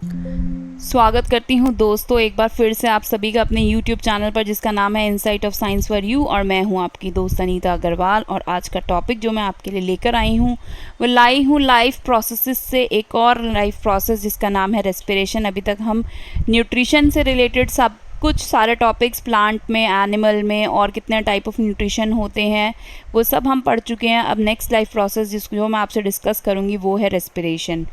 स्वागत करती हूँ दोस्तों एक बार फिर से आप सभी का अपने YouTube चैनल पर, जिसका नाम है insight of science for you. और मैं हूँ आपकी दोस्त अनीता अग्रवाल। और आज का टॉपिक जो मैं आपके लिए लेकर आई हूँ वो लाई हूँ लाइफ प्रोसेसेस से एक और लाइफ प्रोसेस जिसका नाम है रेस्पिरेशन। अभी तक हम न्यूट्रिशन से रिलेटेड सब कुछ सारे टॉपिक्स, प्लांट में, एनिमल में, और कितने टाइप ऑफ न्यूट्रिशन होते हैं वो सब हम पढ़ चुके हैं। अब नेक्स्ट लाइफ प्रोसेस जो मैं आपसे डिस्कस करूँगी वो है रेस्पिरेशन।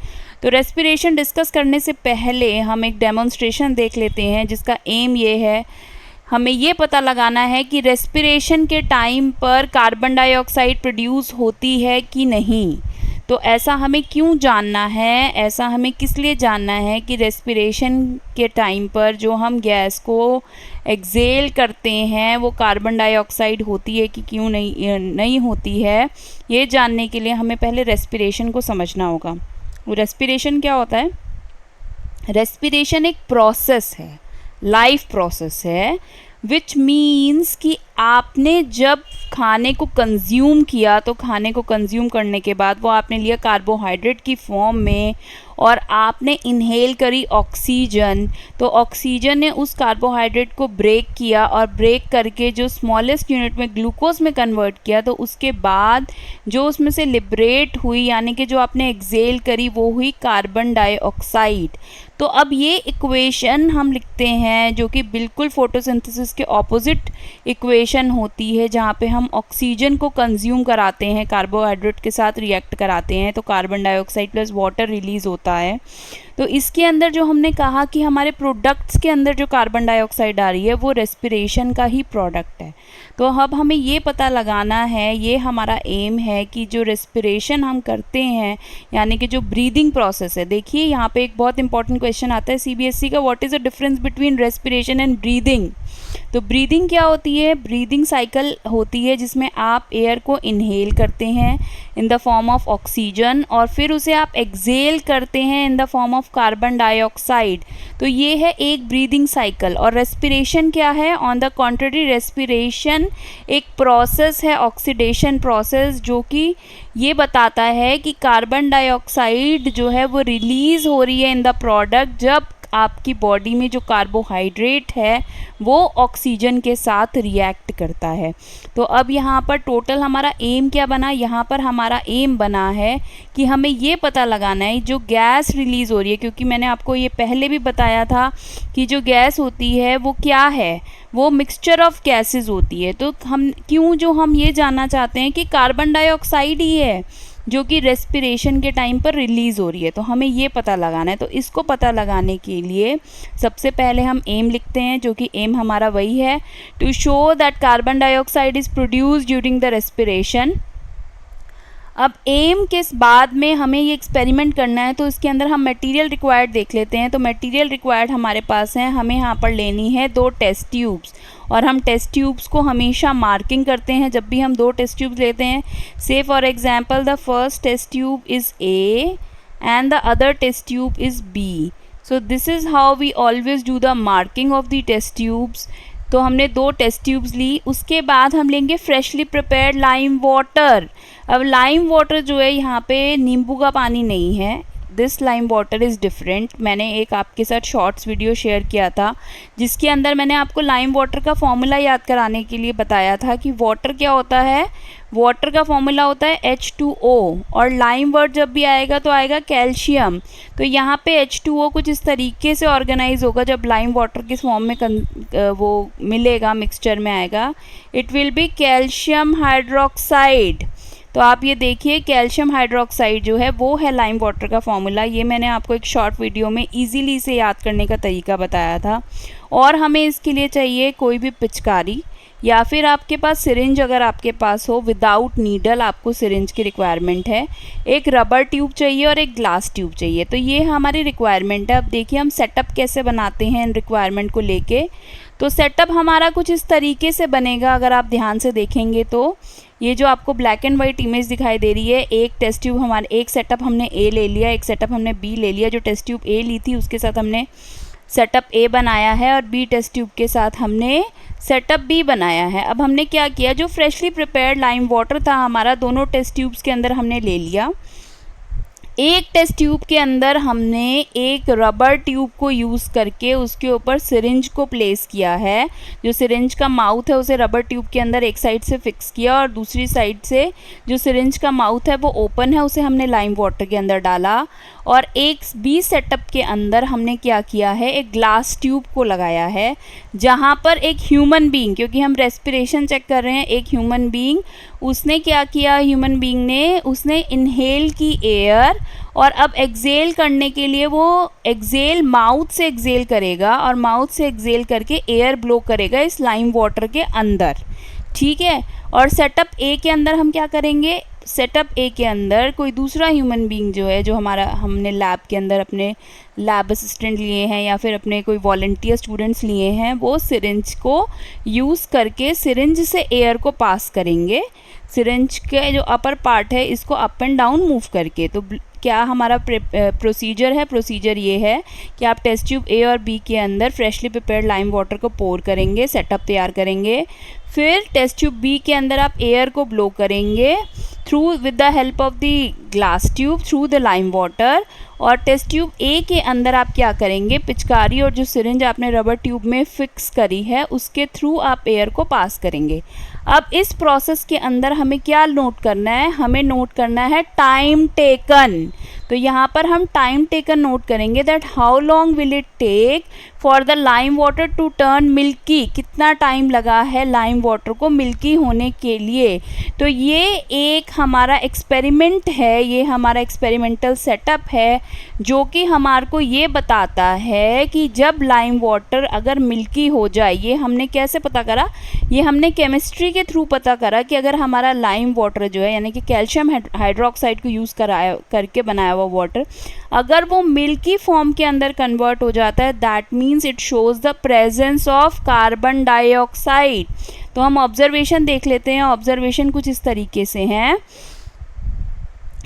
तो रेस्पिरेशन डिस्कस करने से पहले हम एक डेमोन्स्ट्रेशन देख लेते हैं जिसका एम ये है, हमें ये पता लगाना है कि रेस्पिरेशन के टाइम पर कार्बन डाइऑक्साइड प्रोड्यूस होती है कि नहीं। तो ऐसा हमें क्यों जानना है, ऐसा हमें किस लिए जानना है कि रेस्पिरेशन के टाइम पर जो हम गैस को एक्सेल करते हैं वो कार्बन डाइऑक्साइड होती है कि क्यों नहीं होती है। ये जानने के लिए हमें पहले रेस्पिरेशन को समझना होगा। रेस्पिरेशन क्या होता है? रेस्पिरेशन एक प्रोसेस है, लाइफ प्रोसेस है, विच मीन्स कि आपने जब खाने को कंज्यूम किया तो खाने को कंज्यूम करने के बाद वो आपने लिया कार्बोहाइड्रेट की फॉर्म में और आपने इनहेल करी ऑक्सीजन। तो ऑक्सीजन ने उस कार्बोहाइड्रेट को ब्रेक किया और ब्रेक करके जो स्मॉलेस्ट यूनिट में ग्लूकोज में कन्वर्ट किया। तो उसके बाद जो उसमें से लिबरेट हुई, यानी कि जो आपने एक्सेल करी, वो हुई कार्बन डाइऑक्साइड। तो अब ये इक्वेशन हम लिखते हैं जो कि बिल्कुल फोटोसिंथेसिस के ऑपोजिट इक्वेशन होती है, जहाँ पे हम ऑक्सीजन को कंज्यूम कराते हैं, कार्बोहाइड्रेट के साथ रिएक्ट कराते हैं तो carbon dioxide plus water release होता है। तो इसके अंदर जो हमने कहा कि हमारे प्रोडक्ट्स के अंदर जो कार्बन डाइऑक्साइड आ रही है वो रेस्पिरेशन का ही प्रोडक्ट है। तो अब हमें ये पता लगाना है, ये हमारा एम है कि जो रेस्पिरेशन हम करते हैं, यानी कि जो ब्रीदिंग प्रोसेस है। देखिए यहाँ पे एक बहुत इंपॉर्टेंट क्वेश्चन आता है सीबीएसई का, what is the difference between respiration and breathing. तो ब्रीदिंग क्या होती है? ब्रीदिंग साइकिल होती है जिसमें आप एयर को इनहेल करते हैं in the form of oxygen और फिर उसे आप एक्सेल करते हैं in the form of carbon dioxide. तो ये है एक ब्रीदिंग साइकिल। और रेस्पिरेशन क्या है? ऑन द कॉन्ट्ररी, रेस्पिरेशन एक प्रोसेस है, ऑक्सीडेशन प्रोसेस, जो कि ये बताता है कि कार्बन डाइऑक्साइड जो है वो रिलीज़ हो रही है इन द प्रोडक्ट जब आपकी बॉडी में जो कार्बोहाइड्रेट है वो ऑक्सीजन के साथ रिएक्ट करता है। तो अब यहाँ पर टोटल हमारा एम क्या बना? यहाँ पर हमारा एम बना है कि हमें ये पता लगाना है जो गैस रिलीज़ हो रही है, क्योंकि मैंने आपको ये पहले भी बताया था कि जो गैस होती है वो क्या है, वो मिक्सचर ऑफ गैसेस होती है। तो हम ये जानना चाहते हैं कि कार्बन डाइऑक्साइड ही है जो कि रेस्पिरेशन के टाइम पर रिलीज़ हो रही है। तो हमें ये पता लगाना है। तो इसको पता लगाने के लिए सबसे पहले हम एम लिखते हैं, जो कि एम हमारा वही है, to show that carbon dioxide is produced during the respiration. अब एम के बाद में हमें ये एक्सपेरिमेंट करना है, तो इसके अंदर हम मटेरियल रिक्वायर्ड देख लेते हैं। तो मटेरियल रिक्वायर्ड हमारे पास है, हमें यहाँ पर लेनी है 2 टेस्ट ट्यूब्स। और हम टेस्ट ट्यूब्स को हमेशा मार्किंग करते हैं जब भी हम 2 टेस्ट ट्यूब्स लेते हैं। Say for example the first test tube is A and the other test tube is B. So this is how we always do the marking of the test tubes. तो हमने 2 test tubes ली। उसके बाद हम लेंगे freshly prepared lime water. अब lime water जो है, यहाँ पे नींबू का पानी नहीं है, this lime water is different. मैंने एक आपके साथ शॉर्ट्स वीडियो शेयर किया था जिसके अंदर मैंने आपको लाइम वाटर का फॉर्मूला याद कराने के लिए बताया था कि वाटर क्या होता है। वाटर का फॉर्मूला होता है H2O, और लाइम वर्ड जब भी आएगा तो आएगा कैल्शियम। तो यहाँ पे H2O कुछ इस तरीके से ऑर्गेनाइज होगा जब लाइम वाटर के फॉर्म में वो मिलेगा, मिक्सचर में आएगा, it will be calcium hydroxide. तो आप ये देखिए, कैल्शियम हाइड्रोक्साइड जो है वो है लाइम वाटर का फॉर्मूला। ये मैंने आपको एक शॉर्ट वीडियो में इजीली इसे याद करने का तरीका बताया था। और हमें इसके लिए चाहिए कोई भी पिचकारी, या फिर आपके पास सिरिंज अगर आपके पास हो, विदाउट नीडल आपको सिरिंज की रिक्वायरमेंट है। एक रबर ट्यूब चाहिए और एक ग्लास ट्यूब चाहिए। तो ये हमारी रिक्वायरमेंट है। अब देखिए हम सेटअप कैसे बनाते हैं इन रिक्वायरमेंट को लेके। तो सेटअप हमारा कुछ इस तरीके से बनेगा, अगर आप ध्यान से देखेंगे तो ये जो आपको ब्लैक एंड वाइट इमेज दिखाई दे रही है, एक टेस्ट ट्यूब हमारे, एक सेटअप हमने ए ले लिया, एक सेटअप हमने बी ले लिया। जो टेस्ट ट्यूब ए ली थी उसके साथ हमने सेटअप ए बनाया है और बी टेस्ट ट्यूब के साथ हमने सेटअप बी बनाया है। अब हमने क्या किया, जो फ्रेशली प्रिपेयर्ड लाइम वाटर था हमारा, दोनों टेस्ट ट्यूब्स के अंदर हमने ले लिया। एक टेस्ट ट्यूब के अंदर हमने एक रबर ट्यूब को यूज़ करके उसके ऊपर सिरिंज को प्लेस किया है। जो सिरिंज का माउथ है उसे रबर ट्यूब के अंदर एक साइड से फिक्स किया और दूसरी साइड से जो सिरिंज का माउथ है वो ओपन है, उसे हमने लाइम वाटर के अंदर डाला। और एक बी सेटअप के अंदर हमने क्या किया है, एक ग्लास ट्यूब को लगाया है जहाँ पर एक ह्यूमन बीइंग, क्योंकि हम रेस्पिरेशन चेक कर रहे हैं, एक ह्यूमन बीइंग उसने क्या किया, ह्यूमन बीइंग ने उसने इनहेल की एयर और अब एक्सेल करने के लिए वो एक्सेल माउथ से एक्सेल करेगा और माउथ से एक्सेल करके एयर ब्लो करेगा इस लाइम वाटर के अंदर। ठीक है। और सेटअप ए के अंदर हम क्या करेंगे, सेटअप ए के अंदर कोई दूसरा ह्यूमन बीइंग जो है, जो हमारा हमने लैब के अंदर अपने लैब असिस्टेंट लिए हैं या फिर अपने कोई वॉलंटियर स्टूडेंट्स लिए हैं, वो सिरिंज को यूज़ करके सिरिंज से एयर को पास करेंगे। सिरिंज के जो अपर पार्ट है इसको अप एंड डाउन मूव करके। तो क्या हमारा प्रोसीजर है, प्रोसीजर ये है कि आप टेस्ट ट्यूब ए और बी के अंदर फ्रेशली प्रिपेयर्ड लाइम वाटर को पोर करेंगे, सेटअप तैयार करेंगे। फिर टेस्ट ट्यूब बी के अंदर आप एयर को ब्लो करेंगे through with the help of the glass tube through the lime water. और टेस्ट ट्यूब ए के अंदर आप क्या करेंगे, पिचकारी और जो सिरिंज आपने रबर ट्यूब में फिक्स करी है उसके थ्रू आप एयर को पास करेंगे। अब इस प्रोसेस के अंदर हमें क्या नोट करना है, हमें नोट करना है टाइम टेकन। तो यहाँ पर हम टाइम टेकन नोट करेंगे, that how long will it take for the lime water to turn milky, कितना टाइम लगा है लाइम वाटर को मिल्की होने के लिए। तो ये एक हमारा एक्सपेरिमेंट है, ये हमारा एक्सपेरिमेंटल सेटअप है जो कि हमारे को ये बताता है कि जब लाइम वाटर अगर मिल्की हो जाए, ये हमने कैसे पता करा, ये हमने केमिस्ट्री के थ्रू पता करा कि अगर हमारा लाइम वाटर जो है यानी कि कैल्शियम हाइड्रोक्साइड को यूज़ करके बनाया हुआ वाटर अगर वो मिल्की फॉर्म के अंदर कन्वर्ट हो जाता है, that means it shows the presence of carbon dioxide. तो हम ऑब्जर्वेशन देख लेते हैं। ऑब्जर्वेशन कुछ इस तरीके से हैं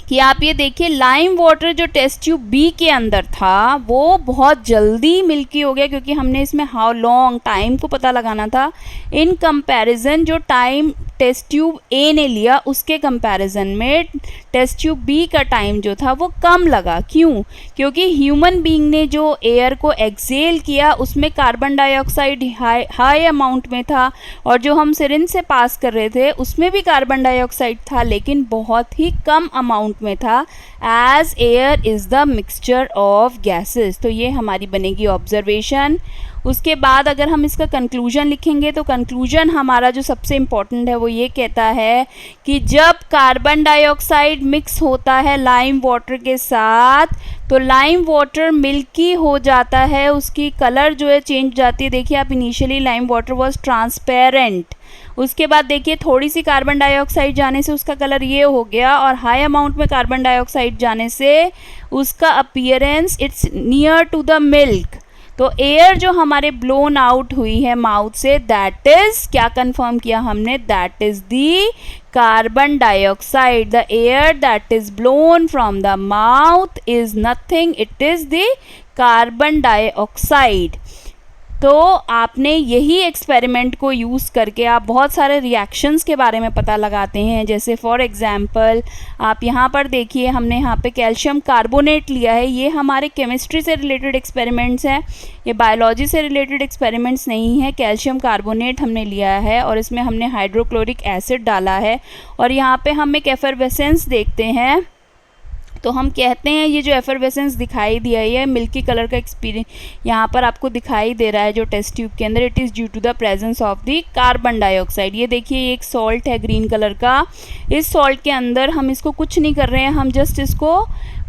कि आप ये देखिए, लाइम वाटर जो टेस्ट ट्यूब बी के अंदर था वो बहुत जल्दी मिल्की हो गया, क्योंकि हमने इसमें हाउ लॉन्ग टाइम को पता लगाना था। इन कंपैरिजन जो टाइम टेस्ट ट्यूब ए ने लिया उसके कंपैरिजन में टेस्ट ट्यूब बी का टाइम जो था वो कम लगा। क्यों? क्योंकि ह्यूमन बीइंग ने जो एयर को एक्सेल किया उसमें कार्बन डाइऑक्साइड हाई अमाउंट में था और जो हम सिरिंज से पास कर रहे थे उसमें भी कार्बन डाइऑक्साइड था, लेकिन बहुत ही कम अमाउंट में था, as air is the mixture of gases. तो ये हमारी बनेगी ऑब्जर्वेशन। उसके बाद अगर हम इसका कंक्लूजन लिखेंगे तो कंक्लूजन हमारा जो सबसे इम्पॉर्टेंट है वो ये कहता है कि जब कार्बन डाइऑक्साइड मिक्स होता है लाइम वाटर के साथ तो लाइम वाटर मिल्की हो जाता है, उसकी कलर जो है चेंज जाती है। देखिए आप, initially lime water was transparent, उसके बाद देखिए थोड़ी सी कार्बन डाइऑक्साइड जाने से उसका कलर ये हो गया और हाई अमाउंट में कार्बन डाइऑक्साइड जाने से उसका appearance it's near to the milk. तो एयर जो हमारे ब्लोन आउट हुई है माउथ से, दैट इज क्या कंफर्म किया हमने, that is the carbon dioxide. The air that is blown from the mouth is nothing, it is the carbon dioxide. तो आपने यही एक्सपेरिमेंट को यूज़ करके आप बहुत सारे रिएक्शंस के बारे में पता लगाते हैं। जैसे फॉर एग्जांपल आप यहाँ पर देखिए, हमने यहाँ पे कैल्शियम कार्बोनेट लिया है। ये हमारे केमिस्ट्री से रिलेटेड एक्सपेरिमेंट्स हैं, ये बायोलॉजी से रिलेटेड एक्सपेरिमेंट्स नहीं है। कैल्शियम कार्बोनेट हमने लिया है और इसमें हमने हाइड्रोक्लोरिक एसिड डाला है और यहाँ पे हम एक एफरवेसेंस देखते हैं। तो हम कहते हैं ये जो एफरवेसेंस दिखाई दिया है मिल्की कलर का एक्सपीरियंस यहाँ पर आपको दिखाई दे रहा है जो टेस्ट ट्यूब के अंदर, it is due to the presence of the carbon dioxide. ये देखिए ये एक सॉल्ट है ग्रीन कलर का, इस सॉल्ट के अंदर हम इसको कुछ नहीं कर रहे हैं, हम जस्ट इसको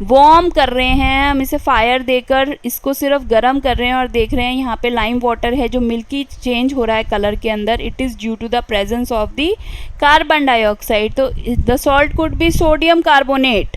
वार्म कर रहे हैं, हम इसे फायर देकर इसको सिर्फ गर्म कर रहे हैं और देख रहे हैं यहाँ पे लाइम वाटर है जो मिल्की चेंज हो रहा है कलर के अंदर, it is due to the presence of the carbon dioxide. तो the salt could be sodium carbonate,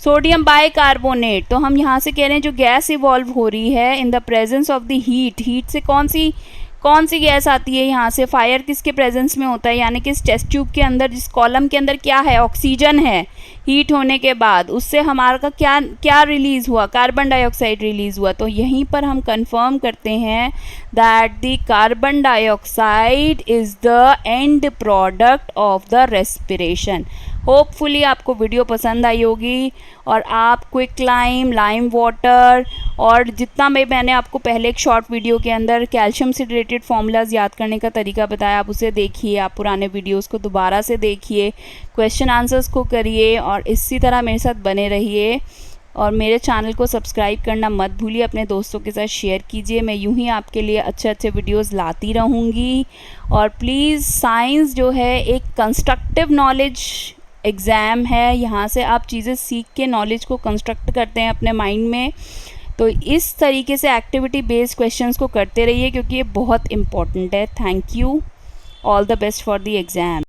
sodium bicarbonate. तो हम यहाँ से कह रहे हैं जो गैस इवॉल्व हो रही है in the presence of the heat, heat से कौन सी गैस आती है यहाँ से, फायर किसके प्रेजेंस में होता है, यानी कि इस टेस्ट ट्यूब के अंदर जिस कॉलम के अंदर क्या है, ऑक्सीजन है। हीट होने के बाद उससे हमारा क्या रिलीज़ हुआ, कार्बन डाइऑक्साइड रिलीज़ हुआ। तो यहीं पर हम कंफर्म करते हैं that the carbon dioxide is the end product of the respiration. Hopefully आपको वीडियो पसंद आई होगी और आप क्विक लाइम वाटर और जितना मैंने आपको पहले एक शॉर्ट वीडियो के अंदर कैल्शियम से रिलेटेड फॉर्मूलाज याद करने का तरीका बताया, आप उसे देखिए, आप पुराने वीडियोस को दोबारा से देखिए, क्वेश्चन आंसर्स को करिए और इसी तरह मेरे साथ बने रहिए। और मेरे चैनल को सब्सक्राइब करना मत भूलिए, अपने दोस्तों के साथ शेयर कीजिए। मैं यूं ही आपके लिए अच्छे अच्छे वीडियोस लाती रहूँगी। और प्लीज़, साइंस जो है एक कंस्ट्रक्टिव नॉलेज एग्ज़ाम है, यहाँ से आप चीज़ें सीख के नॉलेज को कंस्ट्रक्ट करते हैं अपने माइंड में। तो इस तरीके से एक्टिविटी बेस्ड क्वेश्चंस को करते रहिए क्योंकि ये बहुत इम्पॉर्टेंट है। Thank you, all the best for the exam.